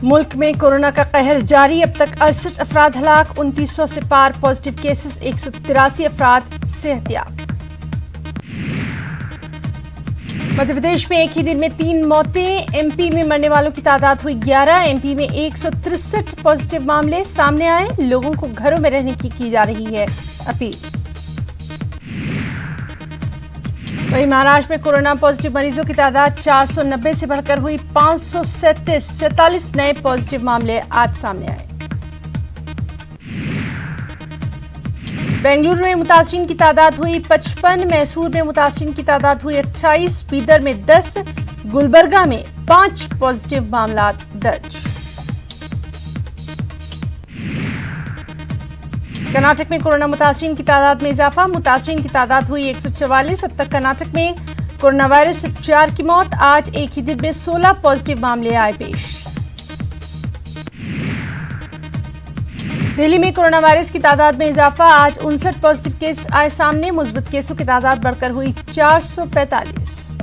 मुल्क में कोरोना का कहर जारी, अब तक 68 अफराद हलाक, 2900 से पार पॉजिटिव केसेस, 183 अफराद सेहतियाब। मध्य प्रदेश में एक ही दिन में 3 मौतें, एमपी में मरने वालों की तादाद हुई 11, एमपी में 163 पॉजिटिव मामले सामने आए, लोगों को घरों में रहने की जा रही है अपील। वहीं महाराष्ट्र में कोरोना पॉजिटिव मरीजों की तादाद 490 से बढ़कर हुई 537, 47 नए पॉजिटिव मामले आज सामने आए। बेंगलुरु में मुतासिरीन की तादाद हुई 55, मैसूर में मुतासिरीन की तादाद हुई 28, बीदर में 10, गुलबर्गा में 5 पॉजिटिव मामला दर्ज। कर्नाटक में कोरोना मुतासिरीन की तादाद में इजाफा, मुतासिरीन की तादाद हुई 144, अब तक कर्नाटक में कोरोना वायरस से 4 की मौत, आज एक ही दिन में 16 पॉजिटिव मामले आए पेश। दिल्ली में कोरोना वायरस की तादाद में इजाफा, आज 59 पॉजिटिव केस आए सामने, मुस्बत केसों की तादाद बढ़कर हुई 445।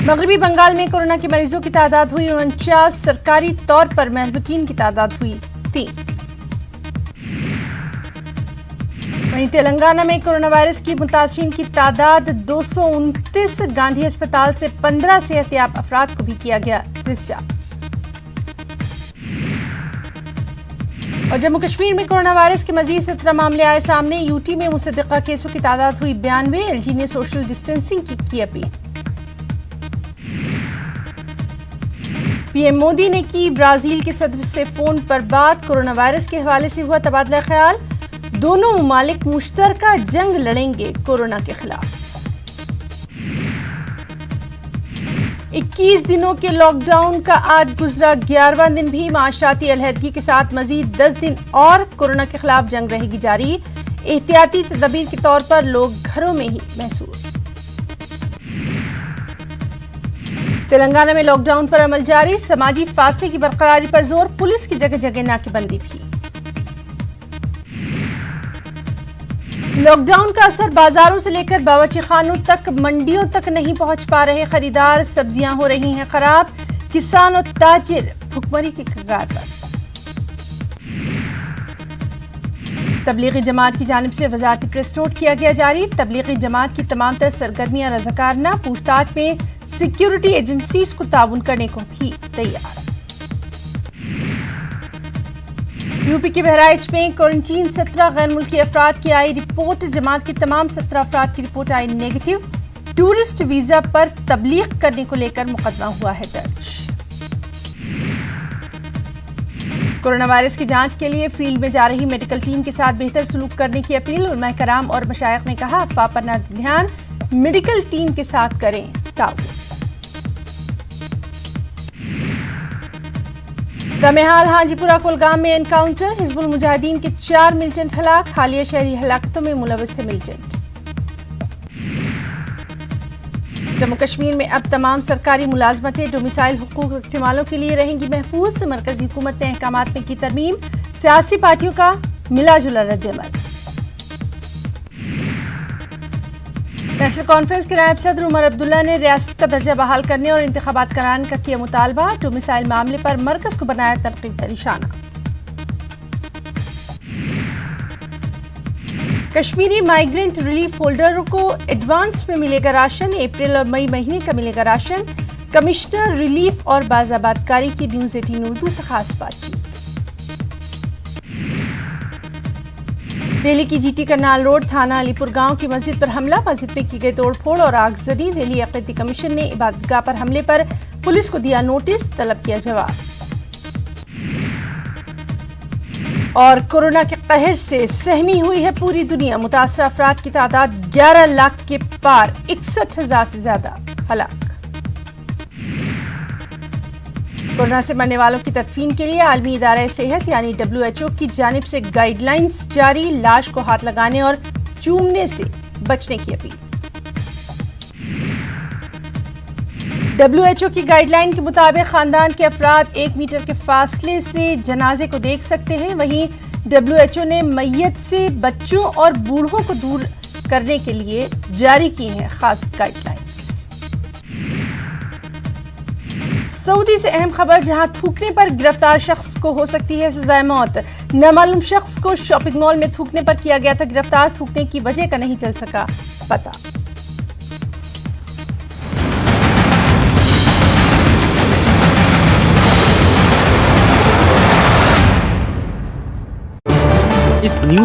मगरबी बंगाल में कोरोना के मरीजों की तादाद हुई 49, सरकारी तौर पर महलूकीन की तादाद हुई 3। वहीं तेलंगाना में कोरोना वायरस की मुतासिरीन की तादाद 229, गांधी अस्पताल से 15 सेहतियाब अफराद को भी किया गया डिस्चार्ज। और जम्मू कश्मीर में कोरोना वायरस के मजीद 17 मामले आए सामने, यूटी में मुसद्दिका केसों की तादाद हुई 92, एलजी ने सोशल डिस्टेंसिंग की अपील। पीएम मोदी ने की ब्राजील के सदर से फोन पर बात, कोरोना वायरस के हवाले से हुआ तबादला ख्याल, दोनों ममालिक मुश्तरका जंग लड़ेंगे कोरोना के खिलाफ। 21 दिनों के लॉकडाउन का आज गुजरा 11वां दिन भी, माशराती अलहदगी के साथ मजीद 10 दिन और कोरोना के खिलाफ जंग रहेगी जारी, एहतियाती तदबीर के तौर पर लोग घरों में ही महसूस। तेलंगाना में लॉकडाउन पर अमल जारी, समाजी फासले की बरकरारी पर जोर, पुलिस की जगह जगह नाकेबंदी भी। लॉकडाउन का असर बाजारों से लेकर बावर्चीखानों तक, मंडियों तक नहीं पहुंच पा रहे खरीदार, सब्जियां हो रही हैं खराब, किसान और ताजिर भुखमरी की कगार पर। तबलीगी जमात की जानिब से वजारती प्रेस नोट किया गया जारी, तबलीगी जमात की तमाम तर सरगर्मियां रज़ाकारना, पूछताछ में सिक्योरिटी एजेंसीज को ताउन करने को भी तैयार। यूपी के बहराइच में क्वारंटीन 17 गैर मुल्की अफराद की आई रिपोर्ट, जमात की तमाम 17 अफराद की रिपोर्ट आई नेगेटिव, टूरिस्ट वीजा पर तबलीग करने को लेकर मुकदमा हुआ है दर्ज। कोरोना वायरस की जांच के लिए फील्ड में जा रही मेडिकल टीम के साथ बेहतर सलूक करने की अपील, उलमाए कराम और मशाइख ने कहा, पापना ध्यान मेडिकल टीम के साथ करें ताउन। दमेहाल हाजीपुरा कुलगाम में एनकाउंटर, हिजबुल मुजाहिदीन के 4 मिलिटेंट हलाक, हालिया शहरी हलाकतों में मुलविस थे मिलिटेंट। जम्मू कश्मीर में अब तमाम सरकारी मुलाजमतें डोमिसाइल हुकूक रखने वालों के लिए रहेंगी महफूज, मरकजी हुकूमत ने अहकामात में की तरमीम, सियासी पार्टियों का मिला जुला रद्द-ए-अमल। नेशनल कॉन्फ्रेंस के नायब सदर उमर अब्दुल्ला ने रियासत का दर्जा बहाल करने और इंतखाबात कराने का किया मुतालबा, डोमिसाइल मामले पर मरकज को बनाया तनकीद का निशाना। कश्मीरी माइग्रेंट रिलीफ होल्डरों को एडवांस में मिलेगा राशन, अप्रैल और मई महीने का मिलेगा राशन, कमिश्नर रिलीफ और बाज़ाबातकारी की न्यूज़ 18 उर्दू से खास बातचीत। दिल्ली की जीटी करनाल रोड थाना अलीपुर गांव की मस्जिद पर हमला, मस्जिद पे की गई तोड़फोड़ और आगजनी, दिल्ली अक़ीदती कमीशन ने इबादतगाह पर हमले पर पुलिस को दिया नोटिस, तलब किया जवाब। और कोरोना के कहर से सहमी हुई है पूरी दुनिया, मुतासर अफराद की तादाद 11 लाख के पार, 61,000 से ज्यादा हलाक। कोरोना से मरने वालों की तदफीन के लिए आलमी इदारा सेहत यानी WHO की जानिब से गाइडलाइंस जारी, लाश को हाथ लगाने और चूमने से बचने की अपील। WHO की गाइडलाइन के मुताबिक खानदान के अफराद 1 मीटर के फासले से जनाजे को देख सकते हैं, वहीं WHO ने मैयत से बच्चों और बूढ़ों को दूर करने के लिए जारी की हैं खास गाइडलाइंस। सऊदी से अहम खबर, जहां थूकने पर गिरफ्तार शख्स को हो सकती है सजाए मौत। नामालूम शख्स को शॉपिंग मॉल में थूकने पर किया गया था गिरफ्तार। थूकने की वजह का नहीं चल सका पता। इस न्यूज